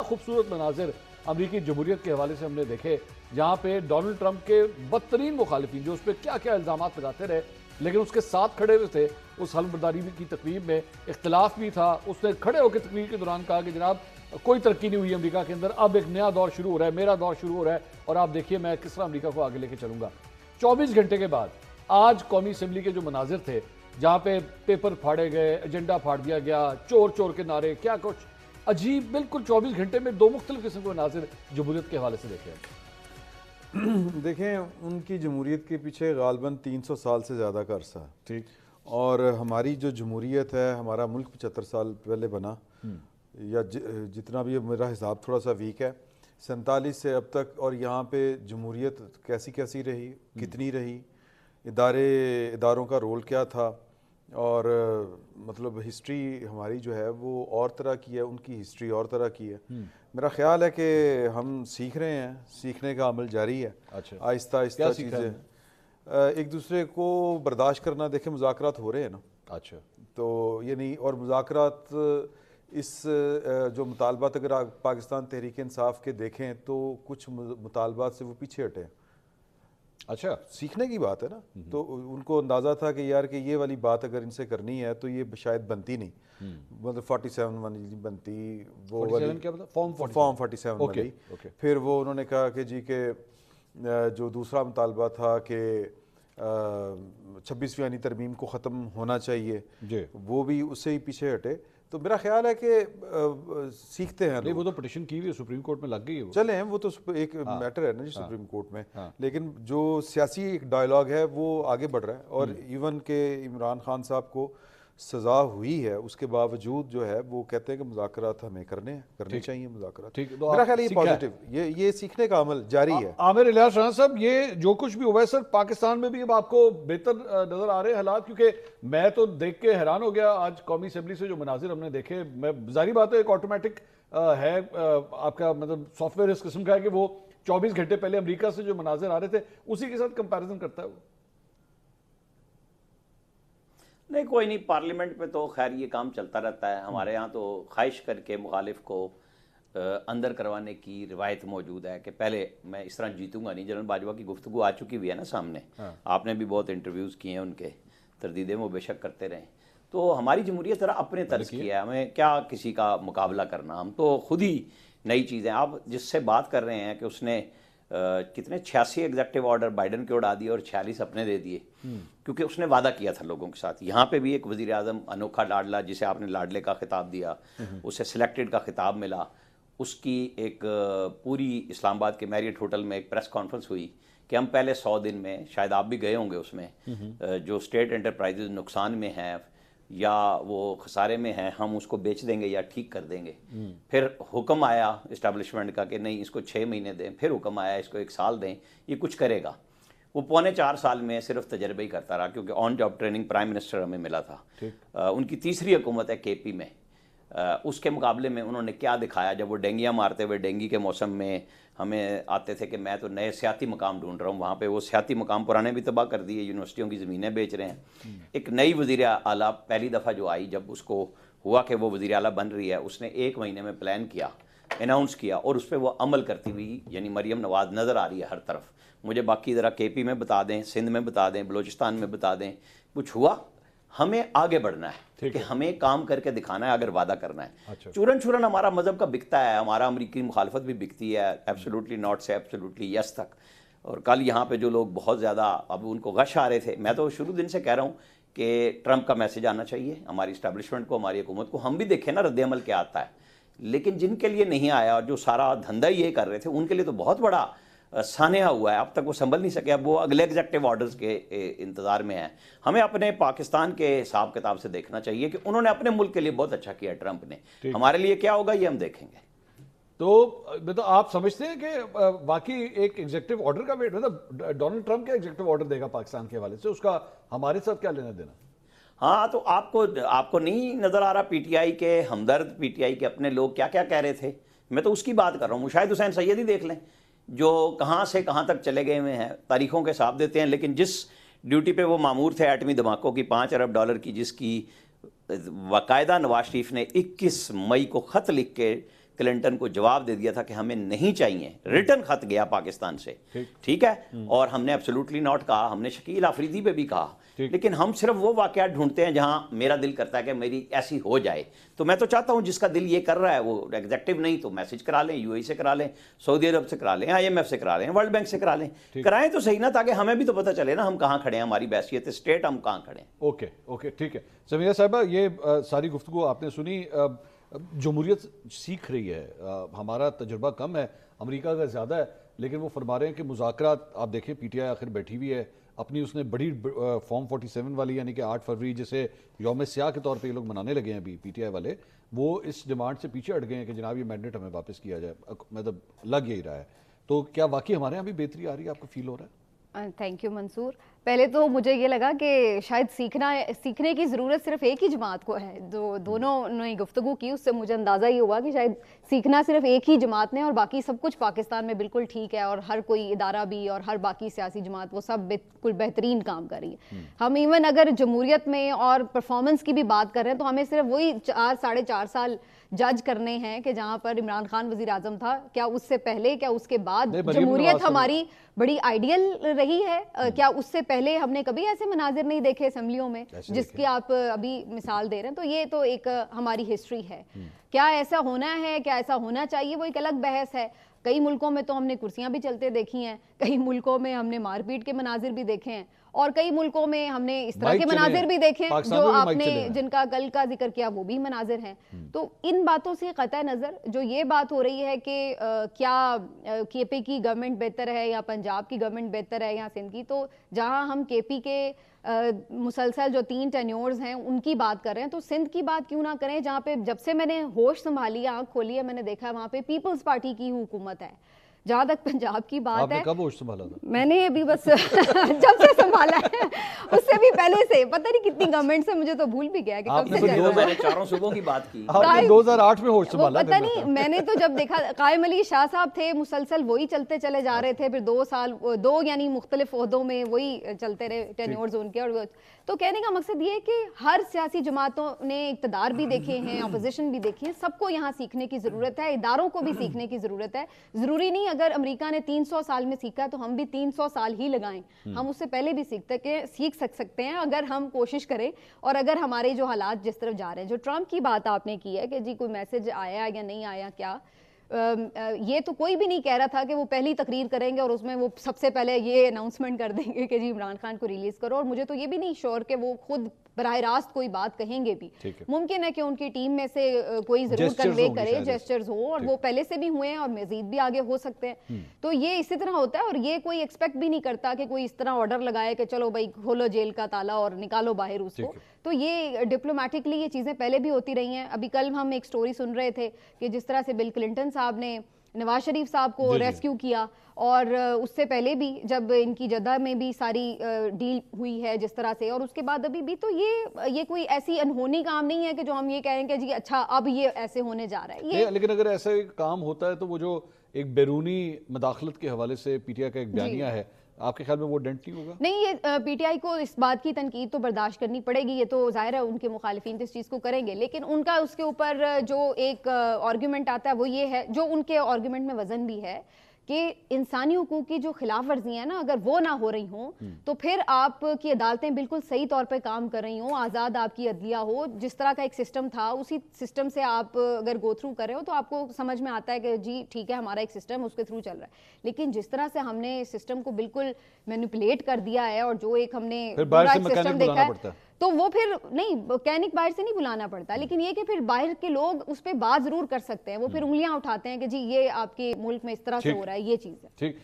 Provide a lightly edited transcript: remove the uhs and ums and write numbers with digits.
खूबसूरत मनाजिर अमरीकी जमहूरियत के हवाले से हमने देखे, जहाँ पे डोनाल्ड ट्रंप के बदतरीन मुखालिफिन जो उस पर क्या क्या इल्ज़ामात लगाते रहे, लेकिन उसके साथ खड़े हुए थे। उस हलमबरदारी की तकरीब में इख्तलाफ भी था, उसने खड़े होकर तकरीर के दौरान कहा कि जनाब कोई तरक्की नहीं हुई अमेरिका के अंदर, अब एक नया दौर शुरू हो रहा है, मेरा दौर शुरू हो रहा है और आप देखिए मैं किस तरह अमेरिका को आगे लेके चलूंगा। 24 घंटे के बाद आज कौमी असम्बली के जो मनाजिर थे, जहाँ पे पेपर फाड़े गए, एजेंडा फाड़ दिया गया, चोर चोर के नारे, क्या कुछ अजीब, बिल्कुल 24 घंटे में दो मुख्तलिफ किस्म के मनाजिर जमहूरियत के हवाले से देखे। देखें, उनकी जमहूरियत के पीछे गालबन 300 साल से ज़्यादा का अरसा है, ठीक, और हमारी जो जमहूरियत है, हमारा मुल्क 75 साल पहले बना, या जितना भी मेरा हिसाब थोड़ा सा वीक है, 47 से अब तक, और यहाँ पे जमहूरियत कैसी कैसी रही, कितनी रही, इदारों का रोल क्या था, और मतलब हिस्ट्री हमारी जो है वो और तरह की है, उनकी हिस्ट्री और तरह की है। मेरा ख्याल है कि हम सीख रहे हैं, सीखने का अमल जारी है। अच्छा, आहिस्ता आहिस्ता चीज़ें, एक दूसरे को बर्दाश्त करना। देखें, मुज़ाकरात हो रहे हैं ना, अच्छा, तो ये नहीं, और मुज़ाकरात इस जो मुतालबात अगर आप पाकिस्तान तहरीक इंसाफ के देखें तो कुछ मुतालबात से वो पीछे हटे हैं। अच्छा, सीखने की बात है ना, तो उनको अंदाज़ा था कि यार कि ये वाली बात अगर इनसे करनी है तो ये शायद बनती नहीं, मतलब 47 वाली बनती, वो 47 क्या मतलब? फॉर्म 47 वाली। फिर वो उन्होंने कहा कि जी के जो दूसरा मुतालबा था कि 26वीं यानी तरमीम को ख़त्म होना चाहिए, वो भी उससे ही पीछे हटे। तो मेरा ख्याल है कि सीखते हैं। नहीं, वो तो पिटीशन की हुई है, सुप्रीम कोर्ट में लग गई है वो। चले हैं, वो तो एक मैटर है ना जी सुप्रीम कोर्ट में, लेकिन जो सियासी एक डायलॉग है वो आगे बढ़ रहा है। और इवन के इमरान खान साहब को सज़ा हुई है, उसके बावजूद जो है वो कहते हैं कि मुज़ाकरात हमें करने चाहिए मुज़ाकरात। ठीक, तो मेरा ख्याल ये पॉजिटिव, ये सीखने का अमल जारी है। आमिर इलियास राना साहब, ये जो कुछ भी हुआ है सर, पाकिस्तान में भी अब आपको बेहतर नजर आ रहे हैं हालात? क्योंकि मैं तो देख के हैरान हो गया आज कौमी असेंबली से जो मनाजिर हमने देखे। मैं जाहिर बात है एक ऑटोमेटिक है आपका मतलब सॉफ्टवेयर इस किस्म का है कि वो 24 घंटे पहले अमेरिका से जो मनाजिर आ रहे थे उसी के साथ कंपैरिजन करता है वो। नहीं, कोई नहीं, पार्लियामेंट में तो खैर ये काम चलता रहता है। हमारे यहाँ तो ख्वाहिश करके मुखालिफ को अंदर करवाने की रिवायत मौजूद है कि पहले मैं इस तरह जीतूंगा नहीं। जनरल बाजवा की गुफ्तगू आ चुकी हुई है ना सामने, आपने भी बहुत इंटरव्यूज़ किए हैं उनके, तरदीदें वो बेशक करते रहे। तो हमारी जमहूरियत ज़रा अपने तर्ज की है, हमें क्या किसी का मुकाबला करना, हम तो खुद ही नई चीज़ें। आप जिससे बात कर रहे हैं कि उसने कितने 86 एग्जेक्टिव ऑर्डर बाइडन के उड़ा दिए और 46 अपने दे दिए, क्योंकि उसने वादा किया था लोगों के साथ। यहाँ पे भी एक वज़ीर आज़म अनोखा लाडला, जिसे आपने लाडले का खिताब दिया, उसे सिलेक्टेड का खिताब मिला, उसकी एक पूरी इस्लामाबाद के मैरियट होटल में एक प्रेस कॉन्फ्रेंस हुई कि हम पहले 100 दिन में, शायद आप भी गए होंगे उसमें, जो स्टेट एंटरप्राइजेज नुकसान में हैं या वो खसारे में हैं, हम उसको बेच देंगे या ठीक कर देंगे। फिर हुक्म आया इस्टेब्लिशमेंट का कि नहीं, इसको 6 महीने दें। फिर हुक्म आया इसको 1 साल दें, ये कुछ करेगा। वो 3.25 साल में सिर्फ तजर्बे ही करता रहा, क्योंकि on job training prime minister हमें मिला था। उनकी तीसरी हुकूमत है केपी में। उसके मुकाबले में उन्होंने क्या दिखाया? जब वो डेंगियाँ मारते हुए डेंगी के मौसम में हमें आते थे कि मैं तो नए सियाती मकाम ढूंढ रहा हूँ, वहाँ पे वो सियाती मकाम पुराने भी तबाह कर दिए, यूनिवर्सिटियों की ज़मीनें बेच रहे हैं। एक नई वज़ीर आला पहली दफ़ा जो आई, जब उसको हुआ कि वो वज़ीर आला बन रही है, उसने 1 महीने में प्लान किया, अनाउंस किया, और उस पर वो अमल करती हुई यानी मरियम नवाज़ नज़र आ रही है हर तरफ। मुझे बाकी ज़रा केपी में बता दें, सिंध में बता दें, बलूचिस्तान में बता दें, कुछ हुआ? हमें आगे बढ़ना है कि हमें काम करके दिखाना है अगर वादा करना है। अच्छा। चूरन चूरन हमारा मजहब का बिकता है, हमारा अमरीकी मुखालफत भी बिकती है, एब्सोल्युटली नॉट से एब्सोल्युटली यस तक। और कल यहाँ पे जो लोग बहुत ज़्यादा अब उनको गश आ रहे थे, मैं तो शुरू दिन से कह रहा हूँ कि ट्रंप का मैसेज आना चाहिए हमारी इस्टेब्लिशमेंट को, हमारी हुकूमत को। हम भी देखें ना रद्द अमल क्या आता है, लेकिन जिनके लिए नहीं आया, जो सारा धंधा ये कर रहे थे, उनके लिए तो बहुत बड़ा सानिया हुआ है। अब तक वो संभल नहीं सके, अब वो अगले एग्जेक्टिव ऑर्डर्स के इंतज़ार में है। हमें अपने पाकिस्तान के हिसाब किताब से देखना चाहिए कि उन्होंने अपने मुल्क के लिए बहुत अच्छा किया ट्रंप ने, हमारे लिए क्या होगा ये हम देखेंगे। तो आप समझते हैं कि बाकी एक एग्जेक्टिव ऑर्डर का वेट, मतलब डोनाल्ड ट्रंप के एग्जेक्टिव ऑर्डर देगा पाकिस्तान के हवाले से, उसका हमारे साथ क्या लेना देना? हाँ, तो आपको नहीं नज़र आ रहा पीटीआई के हमदर्द, पीटीआई के अपने लोग क्या क्या कह रहे थे? मैं तो उसकी बात कर रहा हूँ। मुशाहिद हुसैन सैयद ही देख लें, जो कहाँ से कहाँ तक चले गए हुए हैं, तारीखों के हिसाब देते हैं, लेकिन जिस ड्यूटी पे वो मामूर थे एटमी धमाकों की $5 अरब की, जिसकी बाकायदा नवाज शरीफ ने 21 मई को ख़त लिख के क्लिंटन को जवाब दे दिया था कि हमें नहीं चाहिए, रिटर्न खत गया पाकिस्तान से, ठीक है, और हमने एब्सोल्युटली नॉट कहा, हमने शकील आफरीदी पे भी कहा, लेकिन हम सिर्फ वो वाकयात ढूंढते हैं जहां मेरा दिल करता है कि मेरी ऐसी हो जाए। तो मैं तो चाहता हूं जिसका दिल ये कर रहा है वो एग्जेक्टिव नहीं तो मैसेज करा लें, यूएई से करा लें, सऊदी अरब से करा लें, IMF से करा लें, वर्ल्ड बैंक से करा लें, कराएं तो सही ना, ताकि हमें भी तो पता चले ना हम कहाँ खड़े हैं, हमारी बैसियत स्टेट हम कहाँ खड़े हैं। ओके ओके, ठीक है। समीरा साहिबा, ये सारी गुफ्तगू आपने सुनी। जमहूरियत सीख रही है, हमारा तजुर्बा कम है, अमेरिका का ज़्यादा है, लेकिन वो फरमा रहे हैं कि मुज़ाकरात, आप देखें PTI आखिर बैठी हुई है अपनी, उसने बड़ी फॉर्म 47 वाली, यानी कि 8 फरवरी जिसे यौम स्याह के तौर पे ये लोग मनाने लगे हैं अभी PTI वाले, वो इस डिमांड से पीछे हट गए हैं कि जनाब ये मैंडेट हमें वापस किया जाए। मतलब लग यही रहा है, तो क्या वाकई हमारे यहाँ भी बेहतरी आ रही है, आपको फील हो रहा है? Thank you Mansoor. पहले तो मुझे ये लगा कि शायद सीखने की ज़रूरत सिर्फ एक ही जमात को है। दोनों ने गुफ्तगू की, उससे मुझे अंदाज़ा ये हुआ कि शायद सीखना सिर्फ एक ही जमात ने, और बाकी सब कुछ पाकिस्तान में बिल्कुल ठीक है, और हर कोई इदारा भी और हर बाकी सियासी जमात वो सब बिल्कुल बेहतरीन काम कर रही है। हम इवन अगर जमहूरियत में और परफॉर्मेंस की भी बात कर रहे हैं तो हमें सिर्फ वही 4-4.5 साल जज करने हैं कि जहाँ पर इमरान खान वज़ीर आज़म था, क्या उससे पहले, क्या उसके बाद जमहूरियत हमारी बड़ी आइडियल रही है, क्या उससे पहले हमने कभी ऐसे मनाजिर नहीं देखे असेंबलियों में जिसकी आप अभी मिसाल दे रहे हैं। तो ये तो एक हमारी हिस्ट्री है। क्या ऐसा होना है, क्या ऐसा होना चाहिए, वो एक अलग बहस है। कई मुल्कों में तो हमने कुर्सियां भी चलते देखी हैं, कई मुल्कों में हमने मारपीट के मनाजिर भी देखे हैं, और कई मुल्कों में हमने इस तरह के मनाजिर भी देखे हैं जो आपने जिनका कल का जिक्र किया, वो भी मनाजिर हैं। तो इन बातों से कतई नज़र जो ये बात हो रही है कि क्या KP की गवर्नमेंट बेहतर है या पंजाब की गवर्नमेंट बेहतर है या सिंध की, तो जहां हम KP के मुसलसल जो 3 टेन्योर्स हैं उनकी बात कर रहे हैं, तो सिंध की बात क्यों ना करें, जहाँ पे जब से मैंने होश संभाली, आंख खोली है, मैंने देखा है वहाँ पे पीपल्स पार्टी की हुकूमत है। जहाँ तक पंजाब की बात है, कब होश संभाला था? मैंने अभी बस जब से संभाला है, उससे भी पहले से, पता नहीं कितनी गवर्नमेंट से, मुझे तो भूल भी गया कि कब से चल रहा है। मैंने 4 सूबों की बात की, आपने 2008 में होश संभाला, पता नहीं, मैंने तो जब देखा कायम अली शाह साहब थे, मुसलसल वही चलते चले जा रहे थे, फिर 2 साल 2 यानी मुख्तलिफ ओहदों में वही चलते रहे टेन्योर्स उनके। और तो कहने का मकसद ये है कि हर सियासी जमातों ने इक़्तिदार भी देखे हैं, अपोजिशन भी देखी है, सबको यहाँ सीखने की ज़रूरत है, इदारों को भी सीखने की ज़रूरत है। ज़रूरी नहीं अगर अमेरिका ने 300 साल में सीखा तो हम भी 300 साल ही लगाएं, हम उससे पहले भी सीख सकते हैं अगर हम कोशिश करें, और अगर हमारे जो हालात जिस तरफ जा रहे हैं। जो ट्रंप की बात आपने की है कि जी कोई मैसेज आया या नहीं आया, क्या ये तो कोई भी नहीं कह रहा था कि वो पहली तकरीर करेंगे और उसमें वो सबसे पहले ये अनाउंसमेंट कर देंगे कि जी इमरान खान को रिलीज करो, और मुझे तो ये भी नहीं श्योर कि वो खुद बराह रास्त कोई बात कहेंगे भी। मुमकिन है कि उनकी टीम में से कोई जरूर कन्वे करे, जेस्चर्स हो, और वो पहले से भी हुए हैं और मजीद भी आगे हो सकते हैं। तो ये इसी तरह होता है, और ये कोई एक्सपेक्ट भी नहीं करता कि कोई इस तरह ऑर्डर लगाए कि चलो भाई खोलो जेल का ताला और निकालो बाहर उसको। तो ये डिप्लोमेटिकली ये चीज़ें पहले भी होती रही हैं। अभी कल हम एक स्टोरी सुन रहे थे कि जिस तरह से बिल क्लिंटन साहब ने नवाज शरीफ साहब को रेस्क्यू किया, और उससे पहले भी जब इनकी जद्दा में भी सारी डील हुई है जिस तरह से, और उसके बाद अभी भी, तो ये कोई ऐसी अनहोनी काम नहीं है कि जो हम ये कहेंगे जी अच्छा अब ये ऐसे होने जा रहा है। लेकिन अगर ऐसा काम होता है तो वो जो एक बैरूनी मदाखलत के हवाले से PTI का एक बयानिया है, आपके ख्याल में वो डेंट नहीं होगा? नहीं, ये PTI को इस बात की तनकीद तो बर्दाश्त करनी पड़ेगी, ये तो जाहिर है उनके मुखालिफिन इस चीज़ को करेंगे, लेकिन उनका उसके ऊपर जो एक आर्गूमेंट आता है वो ये है, जो उनके आर्गूमेंट में वजन भी है कि इंसानी हुकूक की जो खिलाफ वर्जियाँ हैं ना, अगर वो ना हो रही हों तो फिर आपकी अदालतें बिल्कुल सही तौर पे काम कर रही हों, आज़ाद आपकी अदलिया हो, जिस तरह का एक सिस्टम था उसी सिस्टम से आप अगर गो थ्रू कर रहे हो तो आपको समझ में आता है कि जी ठीक है हमारा एक सिस्टम उसके थ्रू चल रहा है। लेकिन जिस तरह से हमने सिस्टम को बिल्कुल मैनिपुलेट कर दिया है, और जो एक हमने पूरा एक सिस्टम देखा है, तो वो फिर नहीं, मैकेनिक बाहर से नहीं बुलाना पड़ता, लेकिन ये कि फिर बाहर के लोग उस पर बात जरूर कर सकते हैं, वो फिर उंगलियां उठाते हैं कि जी ये आपके मुल्क में इस तरह से हो रहा है, ये चीज़ है। ठीक,